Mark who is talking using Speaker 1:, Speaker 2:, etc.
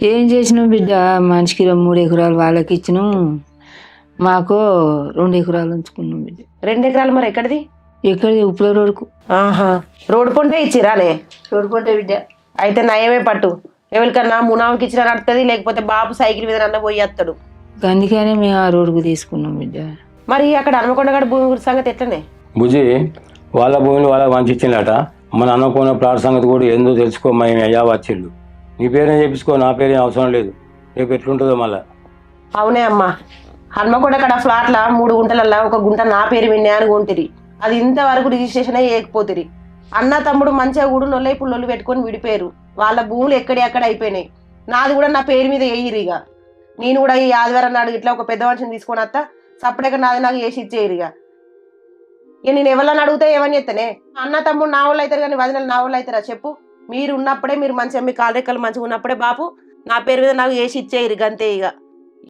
Speaker 1: ఏం చేసినాం బిడ్డ? మనిషికి 3 ఎకరాలు వాళ్ళకి ఇచ్చినాం. మాకు 2 ఎకరాలు ఉంచుకున్నాం బిడ్డ.
Speaker 2: 2 ఎకరాలు మరి ఎక్కడిది?
Speaker 1: ఎక్కడిది? ఉప్పుల రోడ్కు.
Speaker 2: ఆహా, రోడ్డు పొంటే ఇచ్చిరానే?
Speaker 1: రోడ్డు పంట బిడ్డ.
Speaker 2: అయితే నయమే పట్టు. ఎవరికన్నా మునామకి ఇచ్చినా నడుతుంది, లేకపోతే బాబు సైకిల్ మీద నన్న పోయి వస్తాడు.
Speaker 1: అందుకనే మేము ఆ రోడ్డుకు తీసుకున్నాం బిడ్డ.
Speaker 2: మరి అక్కడ హన్మకొండగడ భూమి సంగతి ఎట్లనే?
Speaker 3: బుజ్జి, వాళ్ళ భూమిని వాళ్ళకి మంచి ఇచ్చిందట. మన అనుకున్న ప్లాట్ సంగతి కూడా ఏందో తెలుసుకో. మేము అయ్యా వచ్చిళ్ళు. నీ పేరేం చెప్పించుకో, నా పేరేం అవసరం లేదు. రేపు ఎట్లుంటుందో మళ్ళా.
Speaker 2: అవునే అమ్మా, హన్మకొండగడ ఫ్లాట్ల 3 గుంటలల్లా 1 గుంట నా పేరు విన్నే అని కొంటిరి. అది ఇంతవరకు రిజిస్ట్రేషన్ అయ్యేకపోతిరి. అన్న తమ్ముడు మంచిగా కూడా నొల్ల ఇప్పుడు నొల్లు పెట్టుకొని విడిపోయారు. వాళ్ళ భూములు ఎక్కడ అయిపోయినాయి. నాది కూడా నా పేరు మీద వేయిరు. ఇక నేను కూడా ఈ ఆదివారం నాడు ఇట్లా ఒక పెద్ద మనిషిని తీసుకొని వస్తా, సపరేట్గా నాది నాకు వేసి ఇచ్చేయరు. ఇక నేను ఎవరిని అడిగితే ఏమని చెప్తానే? అన్న తమ్ముడు నా వాళ్ళు అవుతారు కానీ వదినలు నా వాళ్ళు అవుతారా చెప్పు? మీరు ఉన్నప్పుడే, మీరు మంచిగా మీ కాలు రెక్కలు మంచిగా ఉన్నప్పుడే బాపు నా పేరు మీద నాకు వేసి ఇచ్చేయరు. అంతే ఇక.